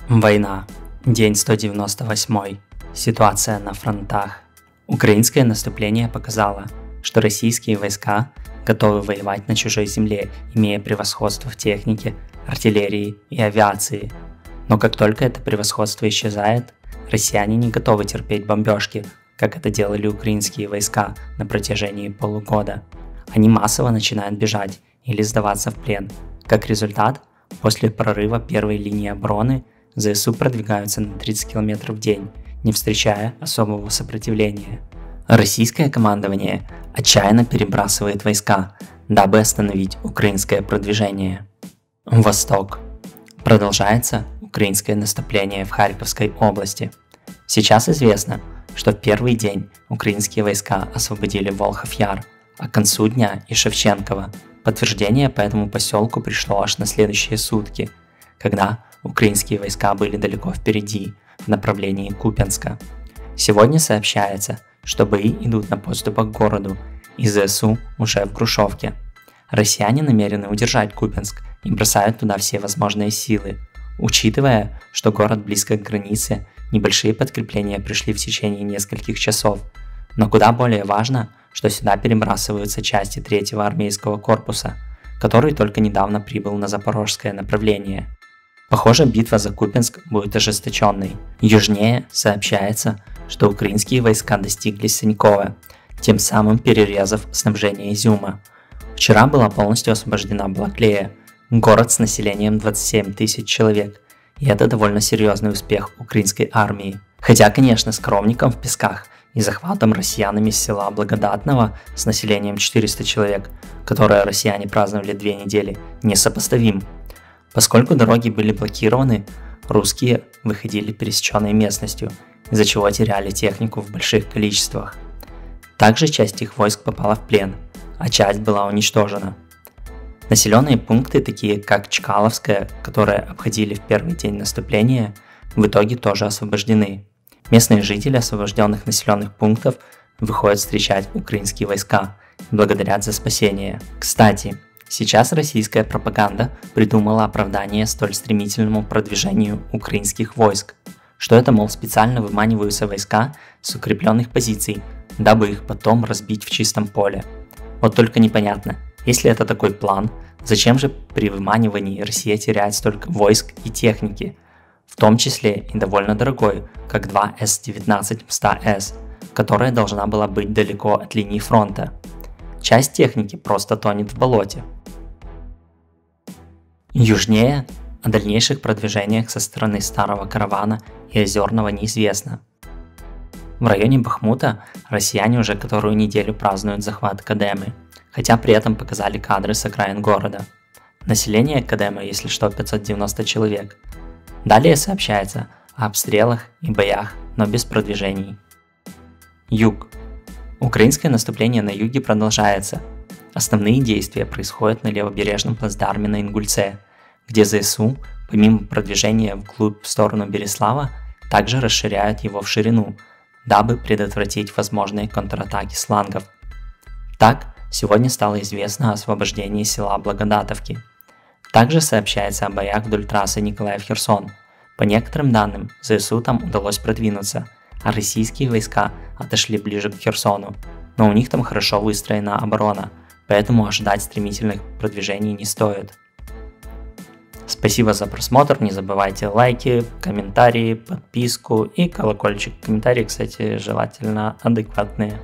Война. День 198. Ситуация на фронтах. Украинское наступление показало, что российские войска готовы воевать на чужой земле, имея превосходство в технике, артиллерии и авиации. Но как только это превосходство исчезает, россияне не готовы терпеть бомбежки, как это делали украинские войска на протяжении полугода. Они массово начинают бежать или сдаваться в плен. Как результат, после прорыва первой линии обороны ЗСУ продвигаются на 30 км в день, не встречая особого сопротивления. Российское командование отчаянно перебрасывает войска, дабы остановить украинское продвижение. Восток. Продолжается украинское наступление в Харьковской области. Сейчас известно, что в первый день украинские войска освободили Волхов-Яр, а к концу дня и Шевченково. Подтверждение по этому поселку пришло аж на следующие сутки, когда украинские войска были далеко впереди, в направлении Купянска. Сегодня сообщается, что бои идут на подступах к городу, и ЗСУ уже в Грушевке. Россияне намерены удержать Купянск и бросают туда все возможные силы. Учитывая, что город близко к границе, небольшие подкрепления пришли в течение нескольких часов. Но куда более важно, что сюда перебрасываются части 3-го армейского корпуса, который только недавно прибыл на запорожское направление. Похоже, битва за Купянск будет ожесточенной. Южнее сообщается, что украинские войска достигли Санькова, тем самым перерезав снабжение Изюма. Вчера была полностью освобождена Балаклея, город с населением 27 тысяч человек, и это довольно серьезный успех украинской армии. Хотя, конечно, с Коровником в Песках и захватом россиянами села Благодатного с населением 400 человек, которое россияне праздновали 2 недели, несопоставим. Поскольку дороги были блокированы, русские выходили пересеченной местностью, из-за чего теряли технику в больших количествах. Также часть их войск попала в плен, а часть была уничтожена. Населенные пункты, такие как Чкаловская, которые обходили в первый день наступления, в итоге тоже освобождены. Местные жители освобожденных населенных пунктов выходят встречать украинские войска и благодарят за спасение. Кстати, сейчас российская пропаганда придумала оправдание столь стремительному продвижению украинских войск, что это, мол, специально выманиваются войска с укрепленных позиций, дабы их потом разбить в чистом поле. Вот только непонятно, если это такой план, зачем же при выманивании Россия теряет столько войск и техники, в том числе и довольно дорогой, как 2 С-19 МСТА-С, которая должна была быть далеко от линии фронта. Часть техники просто тонет в болоте. Южнее о дальнейших продвижениях со стороны Старого Каравана и Озерного неизвестно. В районе Бахмута россияне уже которую неделю празднуют захват Кадемы, хотя при этом показали кадры с окраин города. Население Кадемы, если что, 590 человек. Далее сообщается о обстрелах и боях, но без продвижений. Юг. Украинское наступление на юге продолжается. Основные действия происходят на левобережном плацдарме на Ингульце, где ЗСУ, помимо продвижения вглубь в сторону Береслава, также расширяют его в ширину, дабы предотвратить возможные контратаки с флангов. Так, сегодня стало известно о освобождении села Благодатовки. Также сообщается о боях вдоль трассы Николаев-Херсон. По некоторым данным, ЗСУ там удалось продвинуться, а российские войска отошли ближе к Херсону, но у них там хорошо выстроена оборона, поэтому ожидать стремительных продвижений не стоит. Спасибо за просмотр, не забывайте лайки, комментарии, подписку и колокольчик. Комментарии, кстати, желательно адекватные.